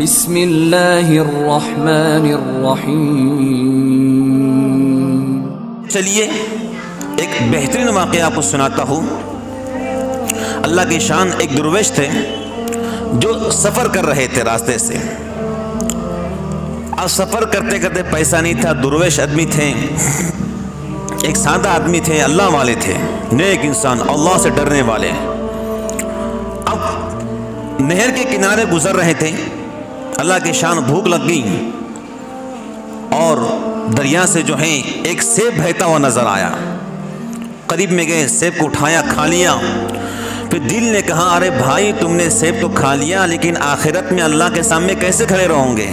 बिस्मिल्लाहिर्रहमानिर्रहीम। चलिए एक बेहतरीन वाक़या आपको सुनाता हूँ। अल्लाह की शान, एक दुर्वेश थे जो सफ़र कर रहे थे रास्ते से। अब सफ़र करते करते पैसा नहीं था, दुर्वेश आदमी थे, एक सादा आदमी थे, अल्लाह वाले थे, नेक इंसान, अल्लाह से डरने वाले। अब नहर के किनारे गुजर रहे थे, अल्लाह की शान भूख लग गई और दरिया से जो है एक सेब बहता हुआ नजर आया। करीब में गए, सेब को उठाया, खा लिया। फिर दिल ने कहा, अरे भाई तुमने सेब तो खा लिया, लेकिन आखिरत में अल्लाह के सामने कैसे खड़े रहोगे?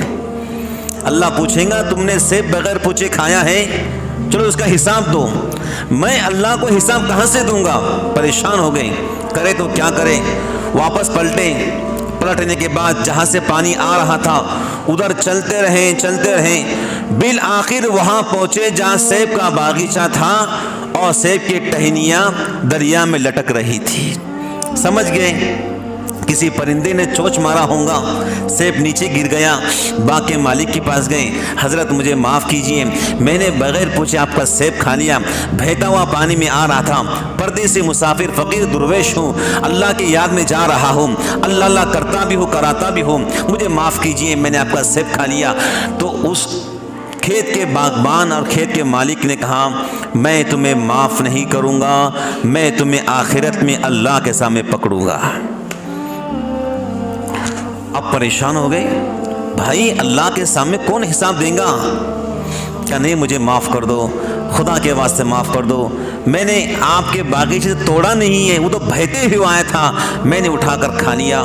अल्लाह पूछेगा तुमने सेब बगैर पूछे खाया है, चलो उसका हिसाब दो। मैं अल्लाह को हिसाब कहाँ से दूंगा? परेशान हो गए, करे तो क्या करे। वापस पलटने के बाद जहाँ से पानी आ रहा था उधर चलते रहे। बिल आखिर वहाँ पहुँचे जहाँ सेब का बागीचा था और सेब की टहनियाँ दरिया में लटक रही थी। समझ गए किसी परिंदे ने चोंच मारा होगा, सेब नीचे गिर गया। बाग के मालिक के पास गए, हज़रत मुझे माफ़ कीजिए, मैंने बगैर पूछे आपका सेब खा लिया, बहता हुआ पानी में आ रहा था, परदेसी मुसाफिर फ़कीर दुर्वेश हूँ, अल्लाह की याद में जा रहा हूँ, अल्लाह करता भी हूँ, कराता भी हूँ, मुझे माफ़ कीजिए, मैंने आपका सेब खा लिया। तो उस खेत के बागबान और खेत के मालिक ने कहा, मैं तुम्हें माफ़ नहीं करूँगा, मैं तुम्हें आखिरत में अल्लाह के सामने पकड़ूँगा। अब परेशान हो गए, भाई अल्लाह के सामने कौन हिसाब देगा? क्या नहीं, मुझे माफ़ कर दो, खुदा के वास्ते माफ़ कर दो, मैंने आपके बागीचे से तोड़ा नहीं है, वो तो बहते हुए आया था, मैंने उठाकर खा लिया।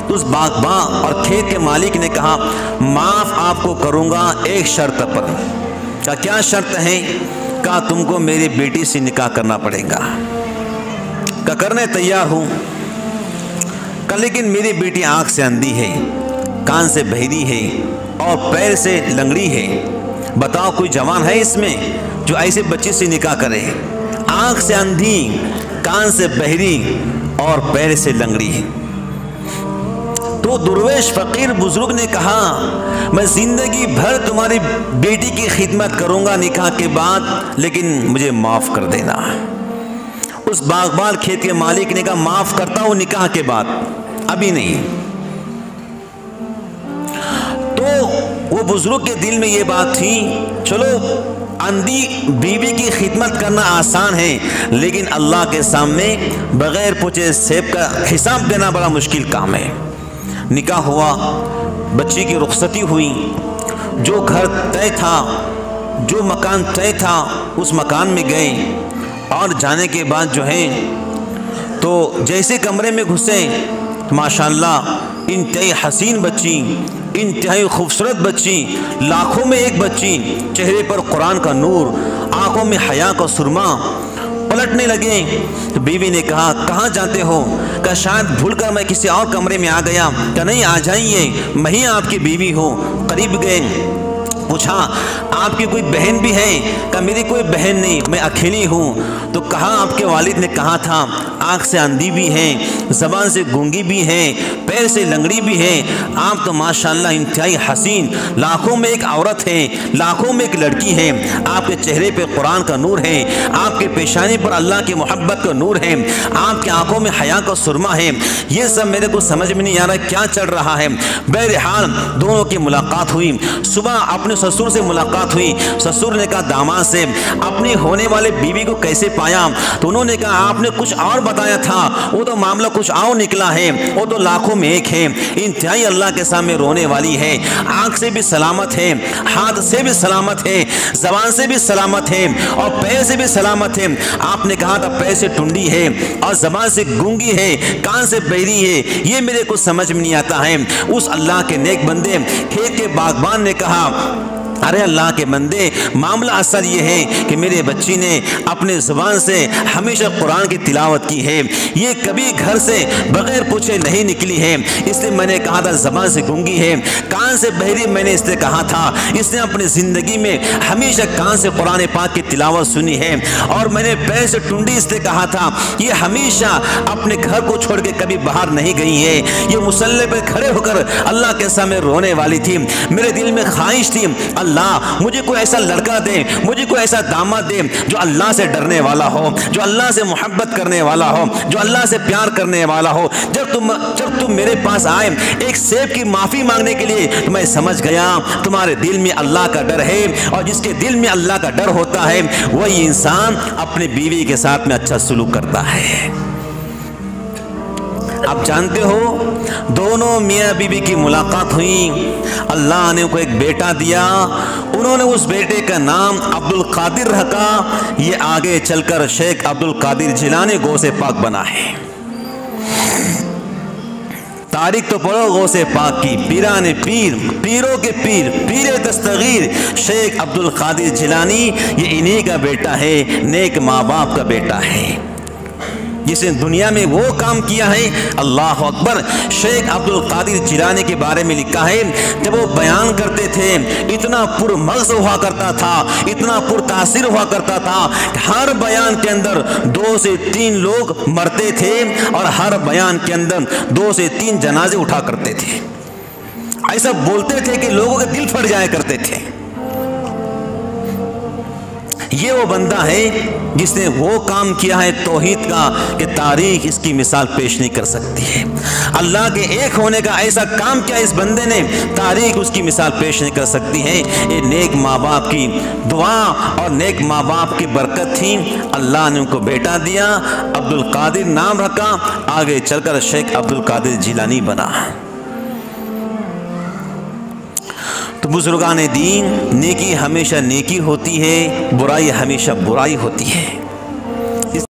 तो उस बागबान और खेत के मालिक ने कहा, माफ़ आपको करूँगा एक शर्त पर। क्या शर्त है? कहा तुमको मेरी बेटी से निकाह करना पड़ेगा। क्या करने तैयार हूँ। लेकिन मेरी बेटी आँख से अंधी है, कान से बहरी है और पैर से लंगड़ी है। बताओ कोई जवान है इसमें जो ऐसे बच्चे से निकाह करे? आँख से अंधी, कान से बहरी और पैर से लंगड़ी। तो दुर्वेश फ़कीर बुजुर्ग ने कहा, मैं ज़िंदगी भर तुम्हारी बेटी की खिदमत करूँगा निकाह के बाद, लेकिन मुझे माफ़ कर देना। उस बागबान खेत के मालिक ने कहा, माफ़ करता हूँ निकाह के बाद, अभी नहीं। तो वो बुजुर्ग के दिल में ये बात थी, चलो अंधी बीवी की खिदमत करना आसान है, लेकिन अल्लाह के सामने बगैर पूछे सेब का हिसाब देना बड़ा मुश्किल काम है। निकाह हुआ, बच्ची की रुखसती हुई, जो घर तय था, जो मकान तय था, उस मकान में गए और जाने के बाद जो है तो जैसे कमरे में घुसे, माशाअल्लाह इंतहाई हसीन बच्ची, इंतहाई खूबसूरत बच्ची, लाखों में एक बच्ची, चेहरे पर कुरान का नूर, आंखों में हया का सुरमा। पलटने लगे तो बीवी ने कहा, कहाँ जाते हो? कहा शायद भूलकर मैं किसी और कमरे में आ गया। क्या नहीं, आ जाइए, मैं ही आपकी बीवी हूँ। करीब गए, पूछा आपकी कोई बहन भी है? कहा मेरी कोई बहन नहीं, मैं अकेली हूँ। तो कहा आपके वालिद ने कहा था आँख से अंधी भी है, ज़बान से गूंगी भी है, पैर से लंगड़ी भी है, आप तो माशाअल्लाह इंतहाई हसीन, लाखों में एक औरत है, लाखों में एक लड़की है, आपके चेहरे पे कुरान का नूर है, आपके पेशानी पर अल्लाह की मोहब्बत का नूर है, आपकी आंखों में हया का सुरमा है। ये सब मेरे को समझ में नहीं आ रहा क्या चल रहा है। बहरहाल दोनों की मुलाकात हुई। सुबह अपने ससुर से मुलाकात हुई। ससुर ने कहा दामाद से अपनी होने वाले बीवी को कैसे पाया? तो उन्होंने कहा आपने कुछ और बताया था, वो तो मामला कुछ और निकला है, वो तो लाखों में एक है, इंतहाई अल्लाह के सामने रोने वाली है, आंख से भी सलामत है, हाथ से भी सलामत है, जबान से भी सलामत है और पैर से भी सलामत है। आपने कहा था पैर से टुंडी है और जबान से गूंगी है, कान से बहरी है, ये मेरे को समझ में नहीं आता है। उस अल्लाह के नेक बंदे खेत के बागबान ने कहा अरे अल्लाह के बंदे, मामला असल ये है कि मेरे बच्ची ने अपने ज़ुबान से हमेशा कुरान की तिलावत की है, ये कभी घर से बग़ैर पूछे नहीं निकली है, इसलिए मैंने कहा था ज़बान से गूंगी है, कान से बहरी मैंने इससे कहा था, इसने अपनी ज़िंदगी में हमेशा कान से कुरान पाक की तिलावत सुनी है, और मैंने पैर से टुंडी इससे कहा था, ये हमेशा अपने घर को छोड़ के कभी बाहर नहीं गई है, ये मुसल्ले पर खड़े होकर अल्लाह के सामने रोने वाली थी। मेरे दिल में ख्वाहिश थी, अल्लाह मुझे कोई ऐसा लड़का दे, मुझे कोई ऐसा दामाद दे जो अल्लाह से डरने वाला हो, जो अल्लाह से मोहब्बत करने वाला हो, जो अल्लाह से प्यार करने वाला हो। जब तुम मेरे पास आए एक सेब की माफ़ी मांगने के लिए, तो मैं समझ गया तुम्हारे दिल में अल्लाह का डर है, और जिसके दिल में अल्लाह का डर होता है वही इंसान अपनी बीवी के साथ में अच्छा सलूक करता है। आप जानते हो, दोनों मियाँ बीवी की मुलाकात हुई, अल्लाह ने उनको एक बेटा दिया, उन्होंने उस बेटे का नाम अब्दुल कादिर रखा। ये आगे चलकर शेख अब्दुल कादिर जिलानी गौसे पाक बना है। तारीख तो पढ़ो गौसे पाक की, पीराने पीर, पीरों के पीर, पीरे दस्तगीर शेख अब्दुल कादिर जिलानी, ये इन्हीं का बेटा है, नेक माँ बाप का बेटा है, जिसने दुनिया में वो काम किया है। अल्लाह अकबर। शेख अब्दुल कादिर जिलानी के बारे में लिखा है, जब वो बयान करते थे इतना पुरमग़ज़ हुआ करता था, इतना पुरतासिर हुआ करता था, हर बयान के अंदर 2 से 3 लोग मरते थे, और हर बयान के अंदर 2 से 3 जनाजे उठा करते थे। ऐसा बोलते थे कि लोगों के दिल फट जाया करते थे। ये वो बंदा है जिसने वो काम किया है तौहीद का कि तारीख इसकी मिसाल पेश नहीं कर सकती है। अल्लाह के एक होने का ऐसा काम किया इस बंदे ने, तारीख उसकी मिसाल पेश नहीं कर सकती है। ये नेक माँ बाप की दुआ और नेक माँ बाप की बरकत थी। अल्लाह ने उनको बेटा दिया, अब्दुल कादिर नाम रखा, आगे चलकर शेख अब्दुल कादिर जिलानी बना। तो बुजुर्गान दीन, नेकी हमेशा नेकी होती है, बुराई हमेशा बुराई होती है।